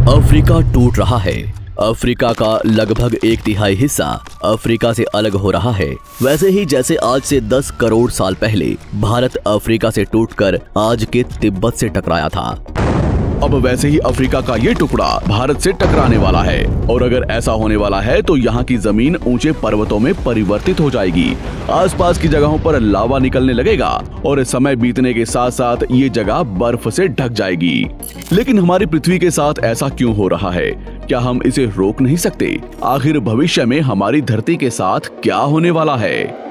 Africa टूट रहा है। अफ्रीका का लगभग 1/3 हिस्सा अफ्रीका से अलग हो रहा है। वैसे ही जैसे आज से 10 करोड़ साल पहले भारत अफ्रीका से टूटकर आज के तिब्बत से टकराया था, अब वैसे ही अफ्रीका का ये टुकड़ा भारत से टकराने वाला है। और अगर ऐसा होने वाला है तो यहाँ की जमीन ऊंचे पर्वतों में परिवर्तित हो जाएगी। आसपास की जगहों पर लावा निकलने लगेगा और समय बीतने के साथ साथ ये जगह बर्फ से ढक जाएगी। लेकिन हमारी पृथ्वी के साथ ऐसा क्यों हो रहा है? क्या हम इसे रोक नहीं सकते? आखिर भविष्य में हमारी धरती के साथ क्या होने वाला है?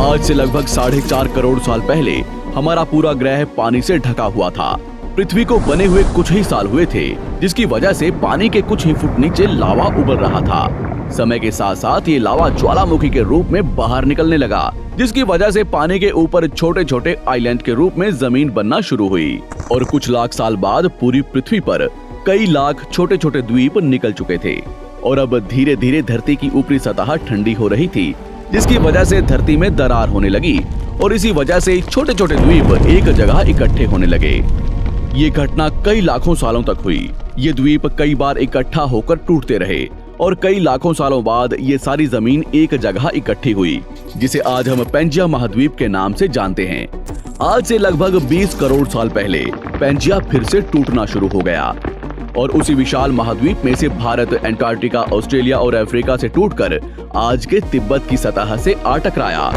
आज से लगभग 4.5 करोड़ साल पहले हमारा पूरा ग्रह पानी से ढका हुआ था। पृथ्वी को बने हुए कुछ ही साल हुए थे, जिसकी वजह से पानी के कुछ ही फुट नीचे लावा उबल रहा था। समय के साथ साथ ये लावा ज्वालामुखी के रूप में बाहर निकलने लगा, जिसकी वजह से पानी के ऊपर छोटे छोटे आइलैंड के रूप में जमीन बनना शुरू हुई। और कुछ लाख साल बाद पूरी पृथ्वी पर कई लाख छोटे छोटे द्वीप निकल चुके थे और अब धीरे धीरे धरती की ऊपरी सतह ठंडी हो रही थी, जिसकी वजह से धरती में दरार होने लगी और इसी वजह से छोटे छोटे द्वीप एक जगह इकट्ठे होने लगे। ये घटना कई लाखों सालों तक हुई। ये द्वीप कई बार इकट्ठा होकर टूटते रहे और कई लाखों सालों बाद ये सारी जमीन एक जगह इकट्ठी हुई, जिसे आज हम पेंजिया महाद्वीप के नाम से जानते हैं। आज से लगभग 20 करोड़ साल पहले पेंजिया फिर से टूटना शुरू हो गया और उसी विशाल महाद्वीप में से भारत, अंटार्कटिका, ऑस्ट्रेलिया और अफ्रीका से टूटकर आज के तिब्बत की सतह से आ टकराया।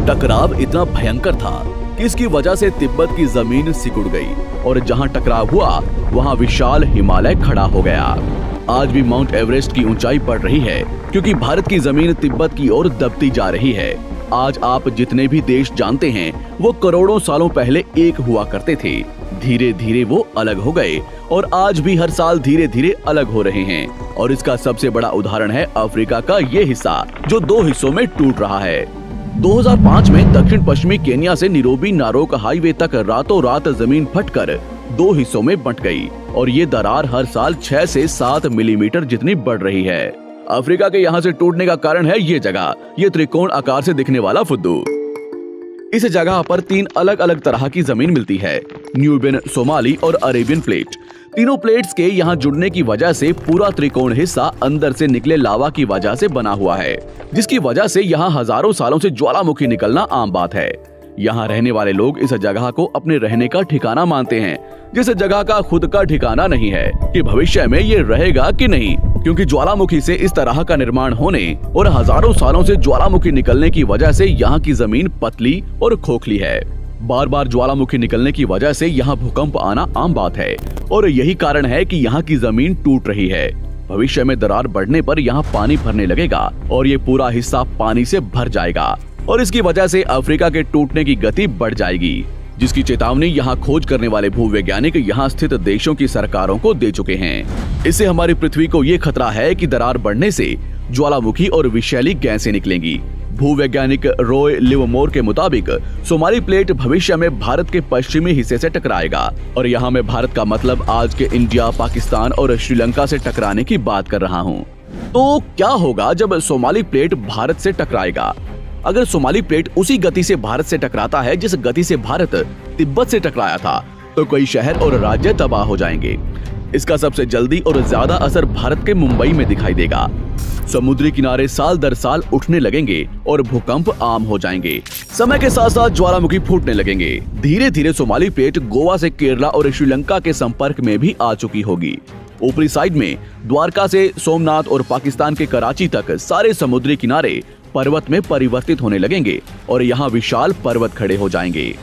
टकराव इतना भयंकर था कि इसकी वजह से तिब्बत की जमीन सिकुड़ गई और जहां टकराव हुआ वहां विशाल हिमालय खड़ा हो गया। आज भी माउंट एवरेस्ट की ऊंचाई बढ़ रही है क्योंकि भारत की जमीन तिब्बत की ओर दबती जा रही है। आज आप जितने भी देश जानते हैं वो करोड़ों सालों पहले एक हुआ करते थे। धीरे धीरे वो अलग हो गए और आज भी हर साल धीरे धीरे अलग हो रहे हैं। और इसका सबसे बड़ा उदाहरण है अफ्रीका का ये हिस्सा, जो 2 हिस्सों में टूट रहा है। 2005 में दक्षिण पश्चिमी केन्या से नीरोबी नारोक हाईवे तक रातों रात जमीन फटकर 2 हिस्सों में बंट गई और ये दरार हर साल 6 से 7 मिलीमीटर जितनी बढ़ रही है। अफ्रीका के यहाँ से टूटने का कारण है ये जगह, ये त्रिकोण आकार से दिखने वाला फुद्दू। इस जगह पर 3 अलग अलग तरह की जमीन मिलती है, न्यूबियन, सोमाली और अरेबियन प्लेट। तीनों प्लेट्स के यहाँ जुड़ने की वजह से पूरा त्रिकोण हिस्सा अंदर से निकले लावा की वजह से बना हुआ है, जिसकी वजह से यहाँ हजारों सालों से ज्वालामुखी निकलना आम बात है। यहाँ रहने वाले लोग इस जगह को अपने रहने का ठिकाना मानते हैं, जिस जगह का खुद का ठिकाना नहीं है कि भविष्य में ये रहेगा कि नहीं, क्योंकि ज्वालामुखी से इस तरह का निर्माण होने और हजारों सालों से ज्वालामुखी निकलने की वजह से यहाँ की जमीन पतली और खोखली है। बार बार ज्वालामुखी निकलने की वजह से यहाँ भूकंप आना आम बात है और यही कारण है कि यहाँ की जमीन टूट रही है। भविष्य में दरार बढ़ने पर यहाँ पानी भरने लगेगा और ये पूरा हिस्सा पानी से भर जाएगा और इसकी वजह से अफ्रीका के टूटने की गति बढ़ जाएगी, जिसकी चेतावनी यहाँ खोज करने वाले भूवैज्ञानिक यहाँ स्थित देशों की सरकारों को दे चुके हैं। इससे हमारी पृथ्वी को ये खतरा है कि दरार बढ़ने से ज्वालामुखी और विषैली गैसें निकलेंगी। भूवैज्ञानिक रॉय लिवमोर के मुताबिक सोमाली प्लेट भविष्य में भारत के पश्चिमी हिस्से से टकराएगा और यहाँ मैं भारत का मतलब आज के इंडिया, पाकिस्तान और श्रीलंका से टकराने की बात कर रहा हूँ। तो क्या होगा जब सोमाली प्लेट भारत से टकराएगा? अगर सोमाली प्लेट उसी गति से भारत से टकराता है जिस गति से भारत तिब्बत से टकराया था, तो कई शहर और राज्य तबाह हो जाएंगे। इसका सबसे जल्दी और ज्यादा असर भारत के मुंबई में दिखाई देगा। समुद्री किनारे साल दर साल उठने लगेंगे और भूकंप आम हो जाएंगे। समय के साथ साथ ज्वालामुखी फूटने लगेंगे। धीरे धीरे सोमाली प्लेट गोवा से केरला और श्रीलंका के संपर्क में भी आ चुकी होगी। ऊपरी साइड में द्वारका से सोमनाथ और पाकिस्तान के कराची तक सारे समुद्री किनारे पर्वत में परिवर्तित होने लगेंगे और यहाँ विशाल पर्वत खड़े हो जाएंगे,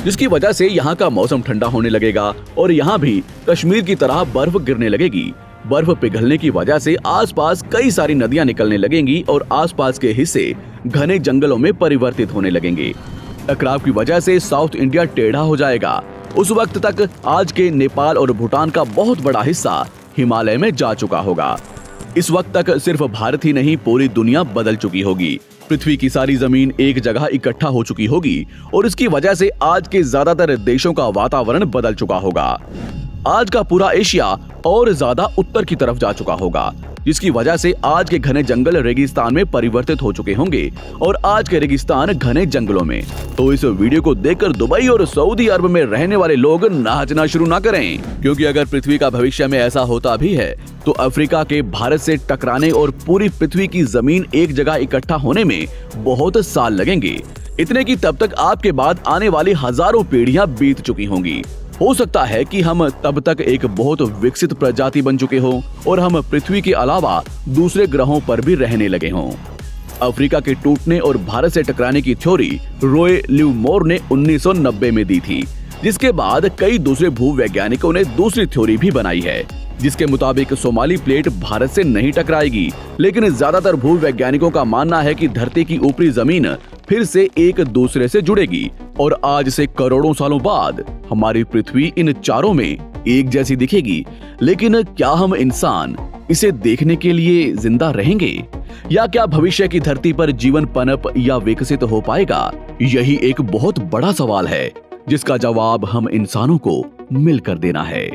जिसकी वजह से यहाँ का मौसम ठंडा होने लगेगा और यहाँ भी कश्मीर की तरह बर्फ गिरने लगेगी। बर्फ पिघलने की वजह से आसपास कई सारी नदियां निकलने लगेंगी और आसपास के हिस्से घने जंगलों में परिवर्तित होने लगेंगे। टकराव की वजह से साउथ इंडिया टेढ़ा हो जाएगा। उस वक्त तक आज के नेपाल और भूटान का बहुत बड़ा हिस्सा हिमालय में जा चुका होगा। इस वक्त तक सिर्फ भारत ही नहीं, पूरी दुनिया बदल चुकी होगी। पृथ्वी की सारी जमीन एक जगह इकट्ठा हो चुकी होगी और इसकी वजह से आज के ज्यादातर देशों का वातावरण बदल चुका होगा। आज का पूरा एशिया और ज्यादा उत्तर की तरफ जा चुका होगा। जिसकी वजह से आज के घने जंगल रेगिस्तान में परिवर्तित हो चुके होंगे और आज के रेगिस्तान घने जंगलों में। तो इस वीडियो को देखकर दुबई और सऊदी अरब में रहने वाले लोग नाचना शुरू ना करें, क्योंकि अगर पृथ्वी का भविष्य में ऐसा होता भी है तो अफ्रीका के भारत से टकराने और पूरी पृथ्वी की जमीन एक जगह इकट्ठा होने में बहुत साल लगेंगे। इतने की तब तक आपके बाद आने वाली हजारों पीढ़ियां बीत चुकी होंगी। हो सकता है कि हम तब तक एक बहुत विकसित प्रजाति बन चुके हों और हम पृथ्वी के अलावा दूसरे ग्रहों पर भी रहने लगे हों। अफ्रीका के टूटने और भारत से टकराने की थ्योरी रॉय लिवमोर ने 1990 में दी थी, जिसके बाद कई दूसरे भूवैज्ञानिकों ने दूसरी थ्योरी भी बनाई है, जिसके मुताबिक सोमाली प्लेट भारत से नहीं टकराएगी। लेकिन ज्यादातर भूवैज्ञानिकों का मानना है कि धरती की ऊपरी जमीन फिर से एक दूसरे से जुड़ेगी और आज से करोड़ों सालों बाद हमारी पृथ्वी इन चारों में एक जैसी दिखेगी। लेकिन क्या हम इंसान इसे देखने के लिए जिंदा रहेंगे, या क्या भविष्य की धरती पर जीवन पनप या विकसित हो पाएगा? यही एक बहुत बड़ा सवाल है जिसका जवाब हम इंसानों को मिलकर देना है।